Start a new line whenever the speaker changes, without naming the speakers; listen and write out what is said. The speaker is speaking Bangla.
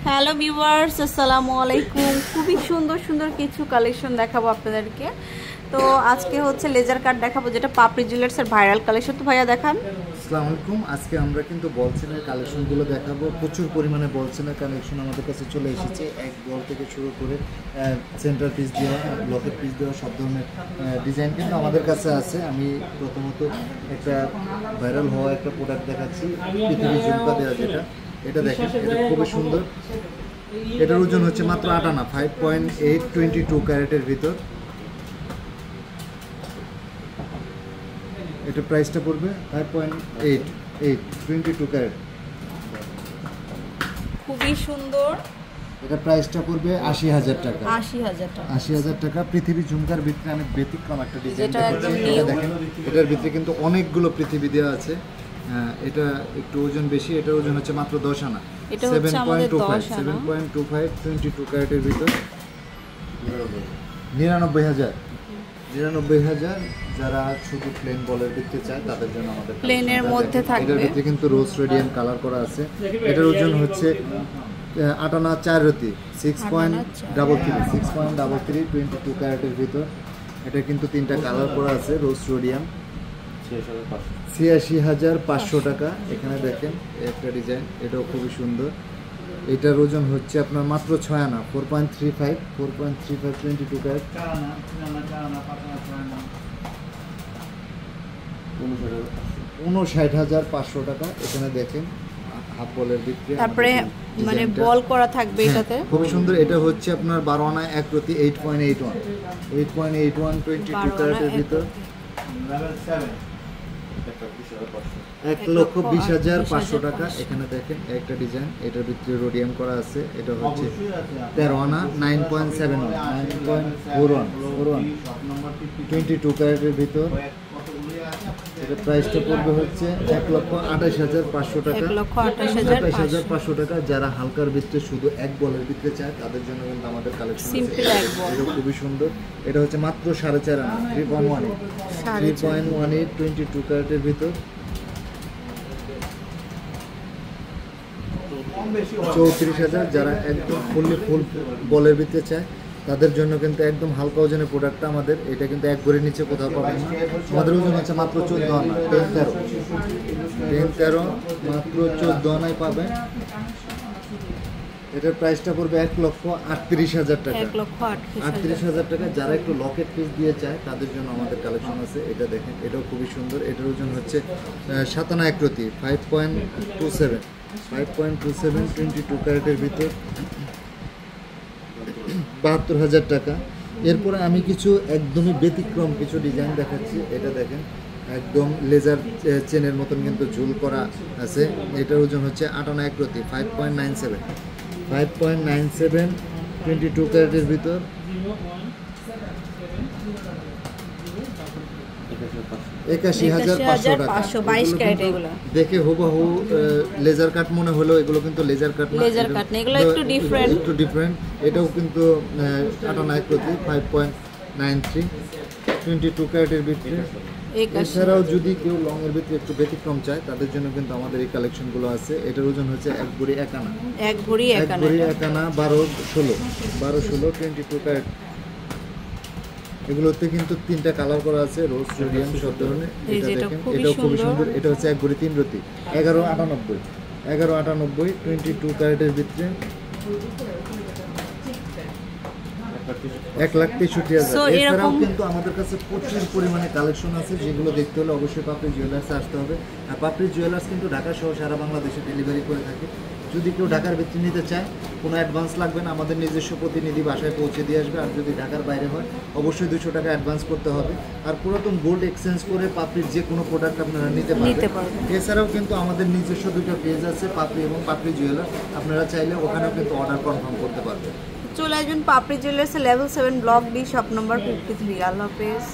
হ্যালো ভিউয়ার্স, আসসালামু আলাইকুম। খুবই সুন্দর সুন্দর কিছু কালেকশন দেখাবো আপনাদেরকে। তো আজকে হচ্ছে লেজার কাট দেখাবো, যেটা পাপড়ি জুয়েলার্সের ভাইরাল কালেকশন। তো ভাইয়া দেখান।
আসসালামু আলাইকুম। আজকে আমরা কিন্তু বলচেনের কালেকশনগুলো দেখাবো। প্রচুর পরিমাণে বলচেনের কালেকশন আমাদের কাছে চলে এসেছে। এক বল থেকে শুরু করে সেন্টার পিস দেওয়া, ব্লকের পিস দেওয়া, সব ধরনের ডিজাইন কিন্তু আমাদের কাছে আছে। আমি প্রথমত একটা ভাইরাল হওয়া একটা প্রোডাক্ট দেখাচ্ছি, পৃথিবী ঝুমকা দেওয়া, যেটা এটা দেখেন, এটা খুবই সুন্দর। এটার ওজন হচ্ছে মাত্র 8 আনা, 5.8 22 ক্যারেটের ভিতর। এটা প্রাইসটা পড়বে 5.8 22 ক্যারেট।
খুবই সুন্দর।
এটা প্রাইসটা পড়বে 80,000 টাকা।
80,000
টাকা। পৃথিবী ঝুমকার ভিতরে আমি ব্যতিক্রম একটা ডিজাইন
যেটা একদম
এটা দেখেন। এটার ভিতরে কিন্তু অনেকগুলো পৃথিবী দেওয়া আছে। এটা একটু ওজন বেশি। এটার ওজন হচ্ছে মাত্র 10 আনা, 7.25 22 ক্যারেটের ভিতর। 99,000 যারা শুধু প্লেন বলের ভিতরে চায় তাদের জন্য আমাদের
প্লেনের মধ্যে থাকবে।
এটার ভিতরে কিন্তু রোজ রেডিয়াম কালার করা আছে। এটার ওজন হচ্ছে 8 আনা 4 রতি, 6.33 22 ক্যারেটের ভিতর। এটা কিন্তু 3টা কালার করা আছে, রোজ রোডিয়াম। 86,500 টাকা। এখানে দেখেন একটা ডিজাইন, এটাও খুবই সুন্দর। এটার ওজন হচ্ছে আপনার মাত্র 6 আনা, 4.35 22 ক্যারেট। 59,500 টাকা। এখানে দেখেন হাফ বলের ভিতরে,
তারপরে মানে বল করা থাকবে এটাতে।
খুব সুন্দর। এটা হচ্ছে আপনার 12 আনা 1 প্রতি, 8.81 22 ক্যারেটের ভিতর। 1,20,500 টাকা। এখানে দেখেন একটা ডিজাইন, এটার ভিতরে রোডিয়াম করা আছে। এটা হচ্ছে 13 আনা 9.41 22 ক্যারেটের ভিতর। এটা প্রাইসটা পড়বে হচ্ছে 1,28,500 টাকা।
1,28,500
টাকা। যারা হালকার ভিতরে শুধু এক বলের ভিতরে চায় তাদের জন্য কিন্তু আমাদের কালেকশন
সিম্পল এক বল।
এটা খুবই সুন্দর। এটা হচ্ছে মাত্র 4.5 আনা, 3.18 22 ক্যারেটের ভিতর। 34,000 যারা একদম ফুল বলের ভিতরে চায় তাদের জন্য কিন্তু একদম হালকা ওজনের প্রোডাক্টটা আমাদের। এটা কিন্তু এক ভরির নিচে কোথাও পাবেন না। আমাদের ওজন হচ্ছে মাত্র 14 আনা, 10-13 মাত্র 14 আনায় পাবেন। এটার প্রাইসটা পড়বে 1,38,000 টাকা। 38,000 টাকা। যারা একটু লকেট পিস দিয়ে চায় তাদের জন্য আমাদের কালেকশন আছে। এটা দেখেন, এটাও খুবই সুন্দর। এটার ওজন হচ্ছে 7 আনা 1 প্রতি, 5.27 22 ক্যারেটের ভিতর। 72,000 টাকা। এরপরে আমি কিছু একদমই ব্যতিক্রম কিছু ডিজাইন দেখাচ্ছি। এটা দেখেন, একদম লেজার চেনের মতন কিন্তু ঝুল করা আছে। এটার ওজন হচ্ছে 8 আনা 1 প্রতি, 5.97 22 ক্যারেটের ভিতর। 81,500 টাকা।
22 ক্যারেট। এগুলো
দেখে হুবহু লেজার কাট মনে হলো, এগুলো কিন্তু লেজার কাট না,
এগুলো একটু
ডিফারেন্ট। এটাও কিন্তু 8 আনা 1 প্রতি, 5.93 22 ক্যারেটের ভিতরে। এছাড়াও যদি কেউ লং এর ভিতরে একটু ব্যতিক্রম চায় তাদের জন্য কিন্তু আমাদের এই কালেকশনগুলো আছে। এটার ওজন হচ্ছে 1 ভরি 1 আনা,
1 ভরি 1
আনা 12-16 22 ক্যারেট। এগুলোতে কিন্তু 3টা কালার করা আছে, রোজ রেডিয়াম সব ধরনের। এটা দেখেন, এটাও খুবই সুন্দর। এটা হচ্ছে 1 ভরি 3 রতি, 11.98 22 ক্যারেটের ভিতরে। 1,63,000। এছাড়াও কিন্তু আমাদের কাছে প্রচুর পরিমাণে কালেকশন আছে, যেগুলো দেখতে হলে অবশ্যই পাপড়ি জুয়েলার্সে আসতে হবে। আর পাপড়ি জুয়েলার্স কিন্তু ঢাকা সহ সারা বাংলাদেশে ডেলিভারি করে থাকে। যদি কেউ ঢাকার ভিতরে নিতে চায় কোনো অ্যাডভান্স লাগবে না, আমাদের নিজস্ব প্রতিনিধি বাসায় পৌঁছে দিয়ে আসবে। আর যদি ঢাকার বাইরে হয় অবশ্যই 200 টাকা অ্যাডভান্স করতে হবে। আর পুরাতন গোল্ড এক্সচেঞ্জ করে পাপড়ির যে কোনো প্রোডাক্ট আপনারা নিতে পারবেন। এছাড়াও কিন্তু আমাদের নিজস্ব 2টা পেজ আছে, পাপড়ি এবং পাপড়ি জুয়েলার্স। আপনারা চাইলে ওখানেও কিন্তু অর্ডার কনফার্ম করতে পারবেন।
চলে আসবেন Papri jewellers, level 7 block B, shop number 53। আল্লাহ হাফেজ।